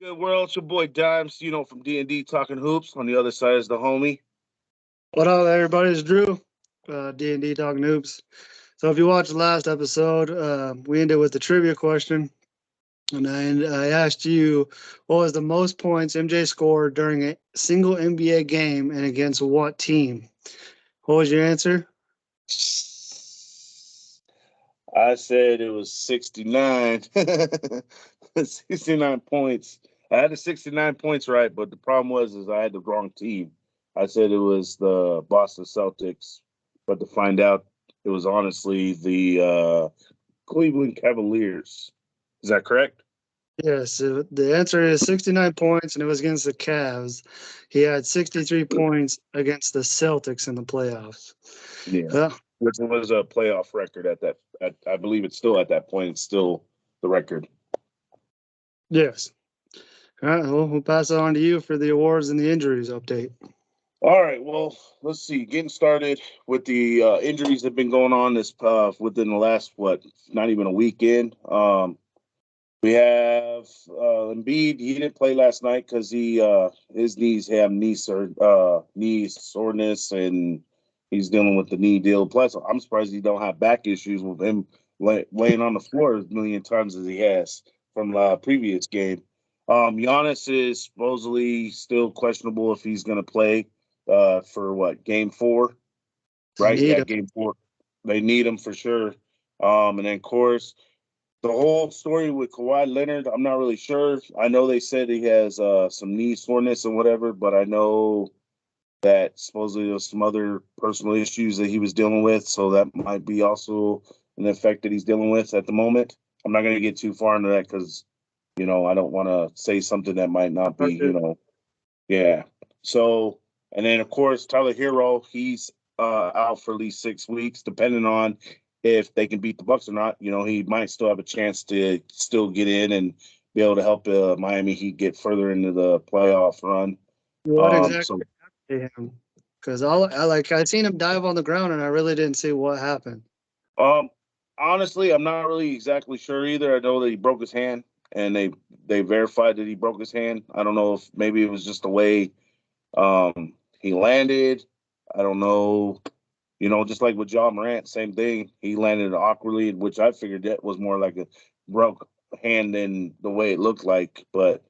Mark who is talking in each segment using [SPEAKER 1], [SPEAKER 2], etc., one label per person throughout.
[SPEAKER 1] Good world, it's your boy Dimes, from D&D Talking Hoops. On the other side is the homie.
[SPEAKER 2] What up, everybody? It's Drew, D&D Talking Hoops. So if you watched the last episode, we ended with the trivia question. And I asked you, what was the most points MJ scored during a single NBA game and against what team? What was your answer?
[SPEAKER 1] I said it was 69. 69 points. I had the 69 points right, but the problem was I had the wrong team. I said it was the Boston Celtics, but to find out it was honestly the Cleveland Cavaliers. Is that correct?
[SPEAKER 2] Yes, the answer is 69 points, and it was against the Cavs. He had 63 points against the Celtics in the playoffs.
[SPEAKER 1] Yeah. Which was a playoff record I believe it's still at that point. It's still the record.
[SPEAKER 2] Yes. All right, well, we'll pass it on to you for the awards and the injuries update.
[SPEAKER 1] All right, well, let's see. Getting started with the injuries that have been going on this within the last not even a weekend. We have Embiid. He didn't play last night because his knees have knee soreness, and he's dealing with the knee deal. Plus, I'm surprised he don't have back issues with him laying on the floor as million times as he has from the previous game. Giannis is supposedly still questionable if he's going to play for game 4, right? Yeah, game 4. They need him for sure. And then, of course, the whole story with Kawhi Leonard, I'm not really sure. I know they said he has some knee soreness and whatever, but I know that supposedly there's some other personal issues that he was dealing with, so that might be also an effect that he's dealing with at the moment. I'm not going to get too far into that because, I don't want to say something that might not be, yeah. So, and then, of course, Tyler Hero, he's out for at least 6 weeks, depending on if they can beat the Bucks or not. He might still have a chance to still get in and be able to help Miami Heat get further into the playoff run.
[SPEAKER 2] What exactly happened to him? Because I seen him dive on the ground, and I really didn't see what happened.
[SPEAKER 1] Honestly, I'm not really exactly sure either. I know that he broke his hand, and they verified that he broke his hand. I don't know if maybe it was just the way he landed. I don't know. Just like with John Morant, same thing. He landed awkwardly, which I figured that was more like a broke hand than the way it looked like. But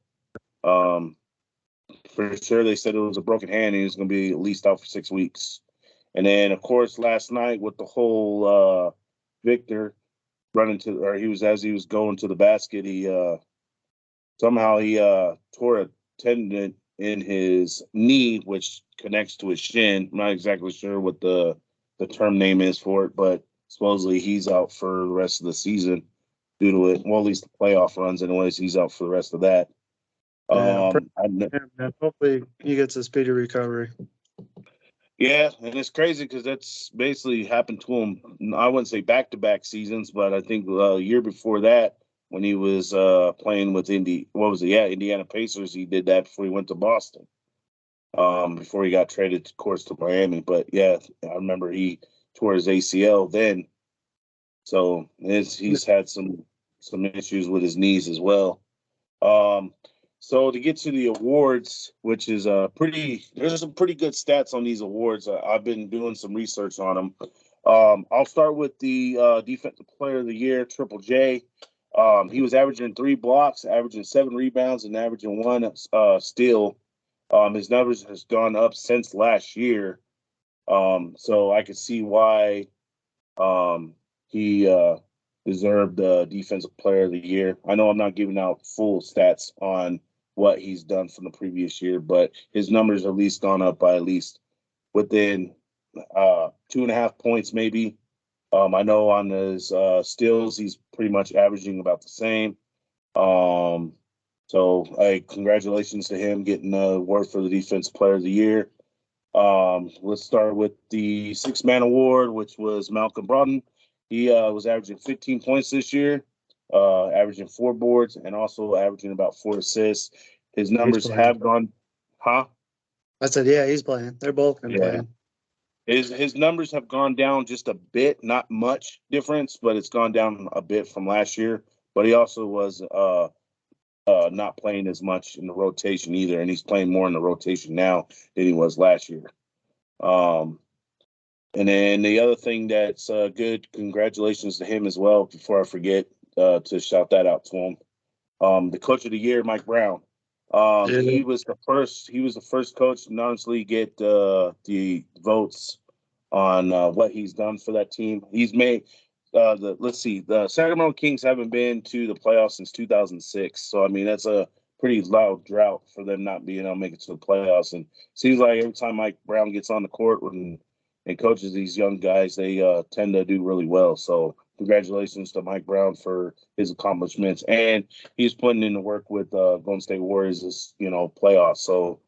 [SPEAKER 1] for sure, they said it was a broken hand. And he was going to be at least out for 6 weeks. And then, of course, last night with the whole Victor as he was going to the basket, he somehow tore a tendon in his knee, which connects to his shin. I'm not exactly sure what the term name is for it, but supposedly he's out for the rest of the season due to it. Well, at least the playoff runs, anyways. He's out for the rest of that.
[SPEAKER 2] Hopefully he gets a speedy recovery.
[SPEAKER 1] Yeah, and it's crazy because that's basically happened to him. I wouldn't say back-to-back seasons, but I think a year before that, when he was playing with Indiana Pacers, he did that before he went to Boston. Before he got traded, of course, to Miami. But yeah, I remember he tore his ACL then. So he's had some issues with his knees as well. So to get to the awards, which is there's some pretty good stats on these awards. I've been doing some research on them. I'll start with the Defensive Player of the Year, Triple J. He was averaging 3 blocks, averaging 7 rebounds, and averaging 1 steal. His numbers has gone up since last year. So I could see why he deserved the Defensive Player of the Year. I know I'm not giving out full stats on what he's done from the previous year, but his numbers at least gone up by at least within 2.5 points, maybe. I know on his steals, he's pretty much averaging about the same. So congratulations to him getting the award for the Defensive Player of the Year. Let's start with the 6-man award, which was Malcolm Brogdon. He was averaging 15 points this year, averaging 4 boards, and also averaging about 4 assists. His numbers have gone, huh?
[SPEAKER 2] I said, yeah, he's playing. They're both playing.
[SPEAKER 1] His numbers have gone down just a bit, not much difference, but it's gone down a bit from last year. But he also was not playing as much in the rotation either, and he's playing more in the rotation now than he was last year. And then the other thing that's good, congratulations to him as well. Before I forget, to shout that out to him, the coach of the year, Mike Brown. He was the first. He was the first coach to honestly get the votes on what he's done for that team. He's made the Sacramento Kings haven't been to the playoffs since 2006. So I mean that's a pretty loud drought for them not being able to make it to the playoffs. And seems like every time Mike Brown gets on the court and coaches these young guys, they tend to do really well. So congratulations to Mike Brown for his accomplishments, and he's putting in the work with Golden State Warriors this playoffs. So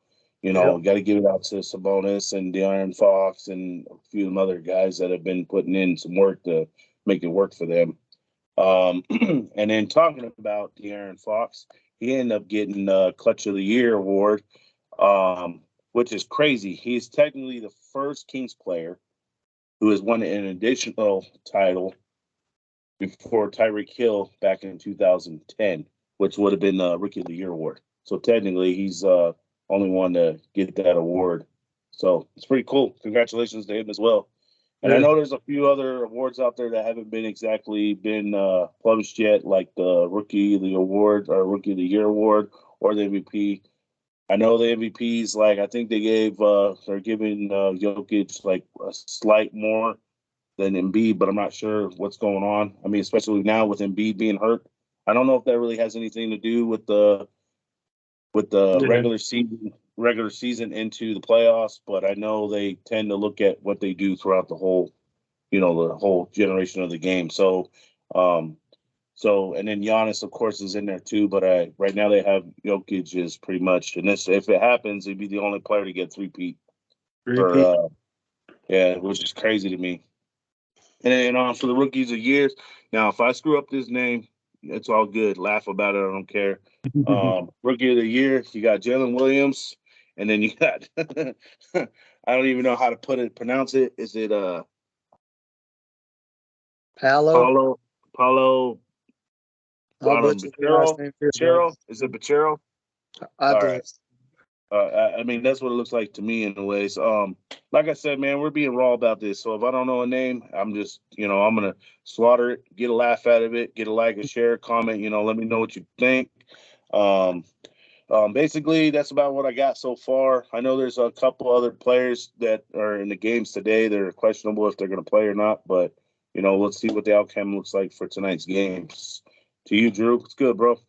[SPEAKER 1] got to give it out to Sabonis and De'Aaron Fox and a few of them other guys that have been putting in some work to make it work for them. And then talking about De'Aaron Fox, he ended up getting Clutch of the Year award, which is crazy. He's technically the first Kings player who has won an additional title before Tyreek Hill back in 2010, which would have been the Rookie of the Year award. So technically, he's only one to get that award. So it's pretty cool. Congratulations to him as well. And I know there's a few other awards out there that haven't been published yet, like the Rookie of the Award or Rookie of the Year award or the MVP. I know the MVPs, like I think they're giving Jokic like a slight more than Embiid, but I'm not sure what's going on. I mean, especially now with Embiid being hurt, I don't know if that really has anything to do with the regular season into the playoffs, but I know they tend to look at what they do throughout the whole generation of the game. So, and then Giannis, of course, is in there too. But right now they have Jokic is pretty much, and this, if it happens, he'd be the only player to get three-peat. Which is crazy to me. And then for the Rookies of Years, now if I screw up this name, it's all good. Laugh about it. I don't care. Rookie of the Year, you got Jalen Williams, and then you got I don't even know how to pronounce it. Is it
[SPEAKER 2] Paulo?
[SPEAKER 1] Paulo Bachero? Is it Bachero?
[SPEAKER 2] I believe.
[SPEAKER 1] I mean, that's what it looks like to me anyways. Like I said, man, we're being raw about this. So if I don't know a name, I'm just, I'm going to slaughter it, get a laugh out of it, get a like, a share, comment, let me know what you think. Basically, that's about what I got so far. I know there's a couple other players that are in the games today that are questionable if they're going to play or not. But, let's see what the outcome looks like for tonight's games. To you, Drew. It's good, bro.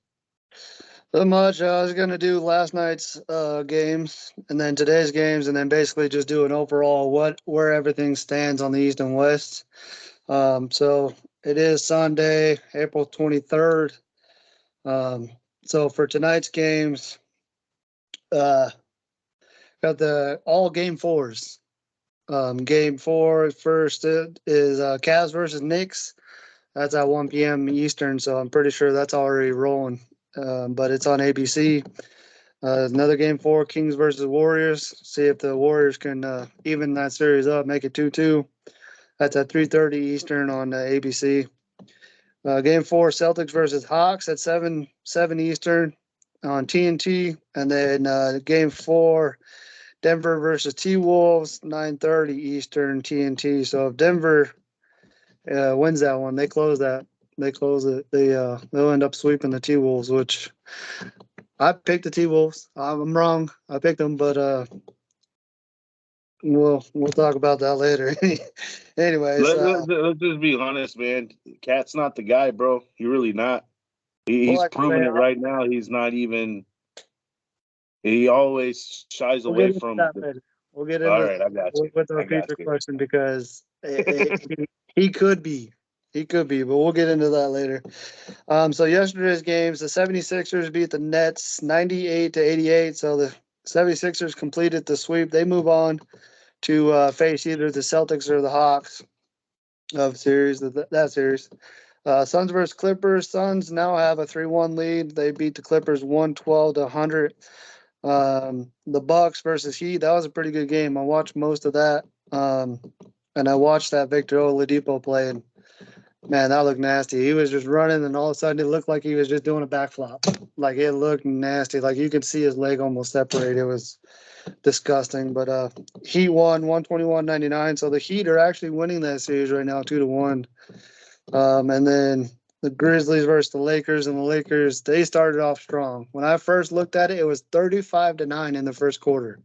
[SPEAKER 2] So much. I was going to do last night's games and then today's games and then basically just do an overall where everything stands on the East and West. So it is Sunday, April 23rd. So for tonight's games, got all game fours. Game 4 first is Cavs versus Knicks. That's at 1 p.m. Eastern, so I'm pretty sure that's already rolling. But it's on ABC. Another game 4, Kings versus Warriors. See if the Warriors can even that series up, make it 2-2. That's at 3:30 Eastern on ABC. Game 4, Celtics versus Hawks at 7 Eastern on TNT. And then game 4, Denver versus T-Wolves, 9:30 Eastern TNT. So if Denver wins that one, they close that. They close it. They'll end up sweeping the T-Wolves, which I picked the T-Wolves. I'm wrong. I picked them, but we'll talk about that later. Anyways,
[SPEAKER 1] let's just be honest, man. Cat's not the guy, bro. He really not. He's proven it right now. He's not even. He always shies away from.
[SPEAKER 2] We'll get into
[SPEAKER 1] all right, I got you.
[SPEAKER 2] With our future question because he could be. He could be, but we'll get into that later. So yesterday's games, the 76ers beat the Nets 98-88. So the 76ers completed the sweep. They move on to face either the Celtics or the Hawks of series that series. Suns versus Clippers. Suns now have a 3-1 lead. They beat the Clippers 112-100. The Bucks versus Heat. That was a pretty good game. I watched most of that. And I watched that Victor Oladipo play, and Man, that looked nasty. He was just running, and all of a sudden it looked like he was just doing a backflip. Like, it looked nasty. Like, you could see his leg almost separate. It was disgusting. But Heat won 121-99. So the Heat are actually winning that series right now, 2-1. And then the Grizzlies versus the Lakers, and the Lakers, they started off strong. When I first looked at it, it was 35-9 in the first quarter.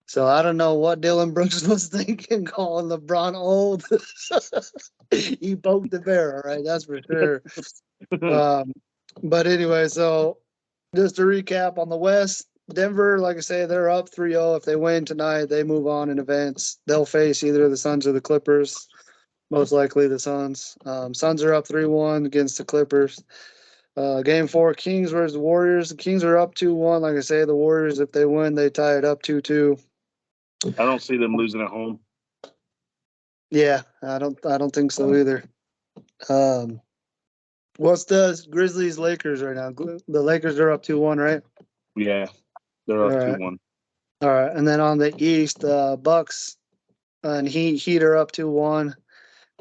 [SPEAKER 2] So I don't know what Dylan Brooks was thinking, calling LeBron old. He poked the bear, all right, that's for sure. But anyway, so just to recap on the West, Denver, like I say, they're up 3-0. If they win tonight, they move on in advance. They'll face either the Suns or the Clippers. Most likely the Suns. Suns are up 3-1 against the Clippers. Game 4, Kings versus the Warriors. The Kings are up 2-1. Like I say, the Warriors, if they win, they tie it up 2-2.
[SPEAKER 1] I don't see them losing at home.
[SPEAKER 2] Yeah, I don't think so either. What's the Grizzlies Lakers right now? The Lakers are up 2-1, right?
[SPEAKER 1] Yeah, they're up 2-1.
[SPEAKER 2] All right, and then on the East, Bucks and Heat are up 2-1.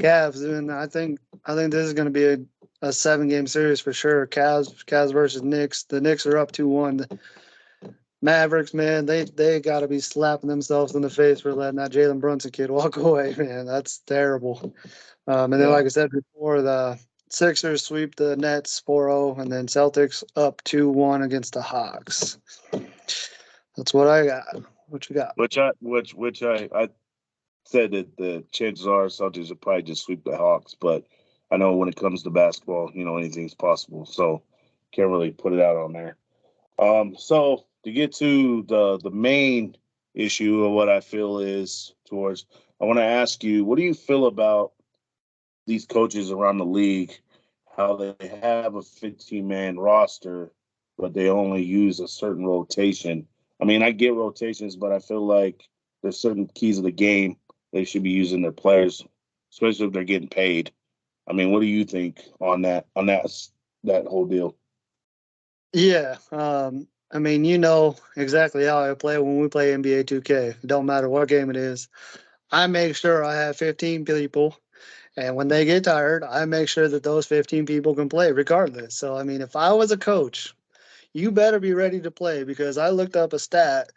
[SPEAKER 2] Cavs, and I think this is going to be a 7-game series for sure. Cavs versus Knicks. The Knicks are up 2-1. The Mavericks, man, they got to be slapping themselves in the face for letting that Jalen Brunson kid walk away, man. That's terrible. And then, like I said before, the Sixers sweep the Nets 4-0, and then Celtics up 2-1 against the Hawks. That's what I got. What you got?
[SPEAKER 1] Which I said that the chances are Celtics will probably just sweep the Hawks, but I know when it comes to basketball, anything's possible. So can't really put it out on there. So to get to the main issue of what I feel is towards, I want to ask you, what do you feel about these coaches around the league, how they have a 15-man roster, but they only use a certain rotation? I mean, I get rotations, but I feel like there's certain keys of the game they should be using their players, especially if they're getting paid. I mean, what do you think on that whole deal?
[SPEAKER 2] Yeah, I mean, exactly how I play when we play NBA 2K. It don't matter what game it is. I make sure I have 15 people, and when they get tired, I make sure that those 15 people can play regardless. So, I mean, if I was a coach, you better be ready to play, because I looked up a stat.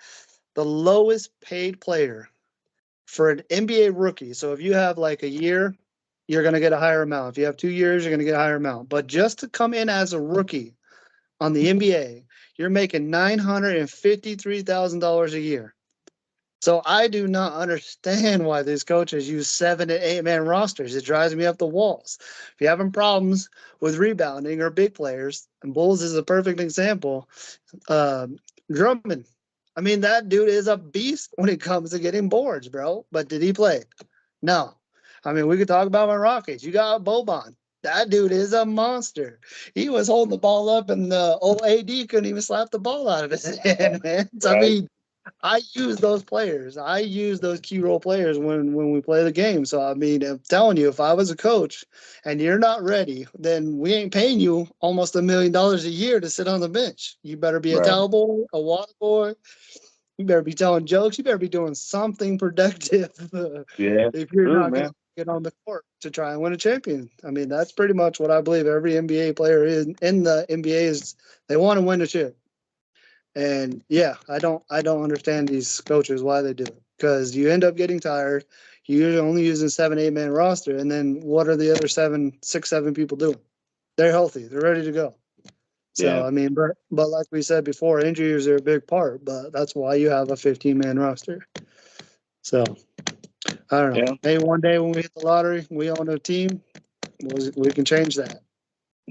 [SPEAKER 2] The lowest paid player for an NBA rookie. So if you have like a year, you're going to get a higher amount. If you have 2 years, you're going to get a higher amount. But just to come in as a rookie on the NBA, you're making $953,000 a year. So I do not understand why these coaches use 7 and 8-man rosters. It drives me up the walls. If you're having problems with rebounding or big players, and Bulls is a perfect example, Drummond. I mean, that dude is a beast when it comes to getting boards, bro. But did he play? No. I mean, we could talk about my Rockets. You got Boban. That dude is a monster. He was holding the ball up, and the old AD couldn't even slap the ball out of his hand, man. So,
[SPEAKER 1] Right.
[SPEAKER 2] I mean, I use those players. I use those key role players when we play the game. So, I mean, I'm telling you, if I was a coach and you're not ready, then we ain't paying you almost $1 million a year to sit on the bench. You better be a towel boy, a water boy. You better be telling jokes. You better be doing something productive
[SPEAKER 1] Yeah,
[SPEAKER 2] if you're
[SPEAKER 1] true,
[SPEAKER 2] not going
[SPEAKER 1] man.
[SPEAKER 2] to get on the court to try and win a champion. I mean, that's pretty much what I believe every NBA player in the NBA is. They want to win a chip. And yeah, I don't understand these coaches why they do it, because you end up getting tired. You're only using 7, 8-man roster, and then what are the other 6, 7 people doing? They're healthy. They're ready to go. So
[SPEAKER 1] Yeah.
[SPEAKER 2] I mean, but like we said before, injuries are a big part. But that's why you have a 15-man roster. So I don't know.
[SPEAKER 1] Yeah.
[SPEAKER 2] Maybe one day when we hit the lottery, we own a team, we can change that.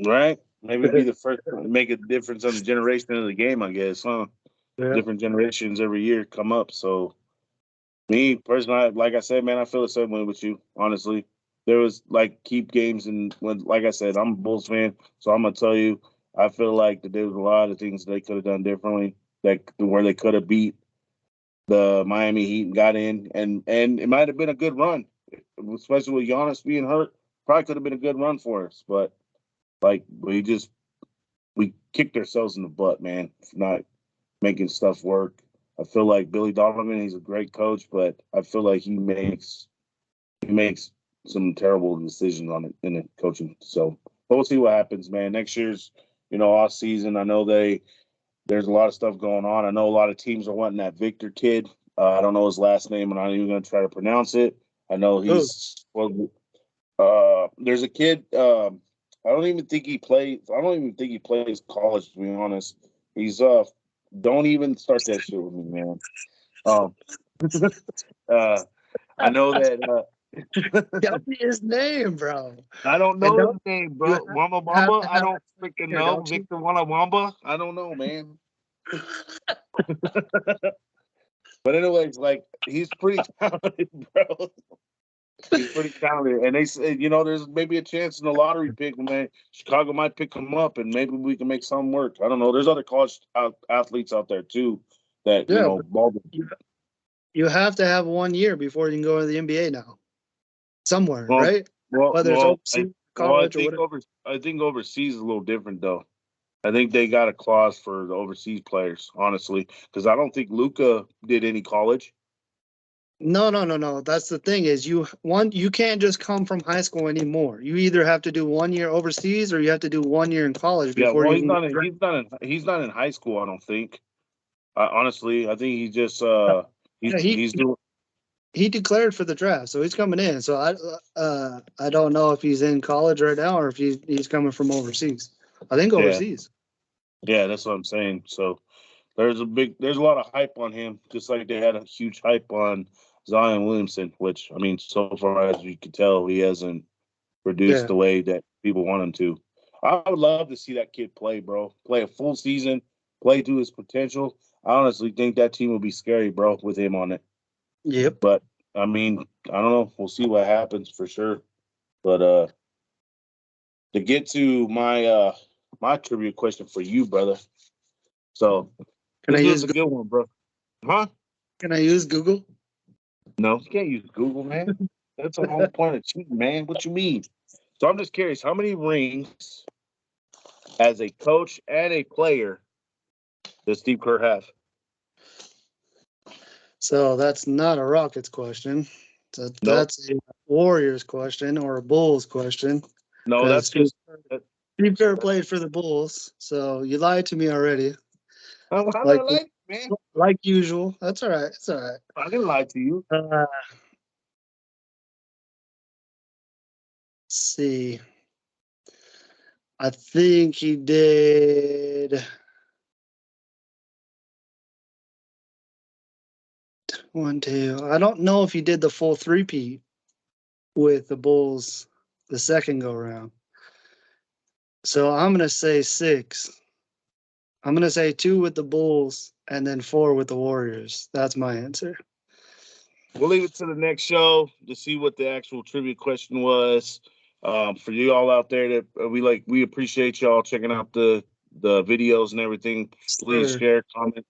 [SPEAKER 1] Right. Maybe be the first to make a difference on the generation of the game, I guess, huh?
[SPEAKER 2] Yeah.
[SPEAKER 1] Different generations every year come up. So me personally, like I said, man, I feel the same way with you, honestly. There was like keep games, and when, like I said, I'm a Bulls fan, so I'm gonna tell you, I feel like that there was a lot of things they could have done differently, that where they could have beat the Miami Heat and got in, and it might have been a good run, especially with Giannis being hurt. Probably could have been a good run for us, but like we kicked ourselves in the butt, man, for not making stuff work. I feel like Billy Donovan, he's a great coach, but I feel like he makes some terrible decisions on it in the coaching. So but we'll see what happens, man. Next year's, off season. I know there's a lot of stuff going on. I know a lot of teams are wanting that Victor kid. I don't know his last name, and I'm not even going to try to pronounce it. I know he's there's a kid. I don't even think he plays. I don't even think he plays college. To be honest, he's Don't even start that shit with me, man. Um, I know that.
[SPEAKER 2] Tell me his name, bro.
[SPEAKER 1] I don't
[SPEAKER 2] And
[SPEAKER 1] know
[SPEAKER 2] don't
[SPEAKER 1] his name,
[SPEAKER 2] you
[SPEAKER 1] bro. Wamba
[SPEAKER 2] have
[SPEAKER 1] Wamba.
[SPEAKER 2] to
[SPEAKER 1] I
[SPEAKER 2] have
[SPEAKER 1] don't
[SPEAKER 2] that
[SPEAKER 1] freaking
[SPEAKER 2] here,
[SPEAKER 1] know
[SPEAKER 2] don't you?
[SPEAKER 1] Victor Wamba. I don't know, man. But anyways, like he's pretty talented, bro. He's pretty talented, and they said, there's maybe a chance in the lottery pick, man. Chicago might pick him up, and maybe we can make something work. I don't know. There's other college athletes out there too that
[SPEAKER 2] Yeah, but
[SPEAKER 1] ball.
[SPEAKER 2] you have to have 1 year before you can go to the NBA now. Somewhere,
[SPEAKER 1] Well,
[SPEAKER 2] right?
[SPEAKER 1] well,
[SPEAKER 2] Whether it's
[SPEAKER 1] well,
[SPEAKER 2] overseas, college, or whatever.
[SPEAKER 1] I think overseas is a little different though. I think they got a clause for the overseas players, honestly, because I don't think Luca did any college.
[SPEAKER 2] No. That's the thing is you can't just come from high school anymore. You either have to do 1 year overseas or you have to do 1 year in college
[SPEAKER 1] Yeah,
[SPEAKER 2] before
[SPEAKER 1] well,
[SPEAKER 2] you
[SPEAKER 1] he's
[SPEAKER 2] can
[SPEAKER 1] not
[SPEAKER 2] get
[SPEAKER 1] in,
[SPEAKER 2] drafted.
[SPEAKER 1] he's not in high school. I don't think. Honestly, I think he just
[SPEAKER 2] Yeah,
[SPEAKER 1] he's doing.
[SPEAKER 2] he declared for the draft, so he's coming in. So I don't know if he's in college right now or if he's coming from overseas. I think
[SPEAKER 1] Yeah,
[SPEAKER 2] overseas.
[SPEAKER 1] yeah, that's what I'm saying. So there's a lot of hype on him, just like they had a huge hype on Zion Williamson, which I mean, so far as you can tell, he hasn't produced
[SPEAKER 2] Yeah.
[SPEAKER 1] the way that people want him to. I would love to see that kid play, bro. Play a full season, play to his potential. I honestly think that team will be scary, bro, with him on it.
[SPEAKER 2] Yep.
[SPEAKER 1] But I mean, I don't know. We'll see what happens for sure. But to get to my trivia question for you, brother. So
[SPEAKER 2] Can I
[SPEAKER 1] this is
[SPEAKER 2] use
[SPEAKER 1] a good one, bro. Huh?
[SPEAKER 2] Can I use Google?
[SPEAKER 1] No, you can't use Google, man. That's the whole point of cheating, man. What you mean? So I'm just curious, how many rings as a coach and a player does Steve Kerr have?
[SPEAKER 2] So that's not a Rockets question. So
[SPEAKER 1] Nope.
[SPEAKER 2] that's a Warriors question or a Bulls question
[SPEAKER 1] No,
[SPEAKER 2] because
[SPEAKER 1] that's just
[SPEAKER 2] Steve Kerr played for the Bulls. So you lied to me already,
[SPEAKER 1] how did I
[SPEAKER 2] like
[SPEAKER 1] lie, man?
[SPEAKER 2] like usual. That's all right. It's all right.
[SPEAKER 1] I didn't lie to you.
[SPEAKER 2] Let's see. I think he did 1, 2. I don't know if he did the full three-peat with the Bulls the second go round. So I'm gonna say 6. I'm gonna say 2 with the Bulls and then 4 with the Warriors. That's my answer.
[SPEAKER 1] We'll leave it to the next show to see what the actual trivia question was. For you all out there that we appreciate y'all checking out the videos and everything. Please
[SPEAKER 2] Sure.
[SPEAKER 1] share, comment,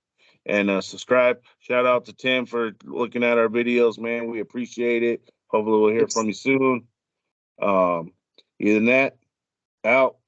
[SPEAKER 1] and subscribe. Shout out to Tim for looking at our videos, man. We appreciate it. Hopefully we'll hear
[SPEAKER 2] It's
[SPEAKER 1] from you soon. Either than that, out.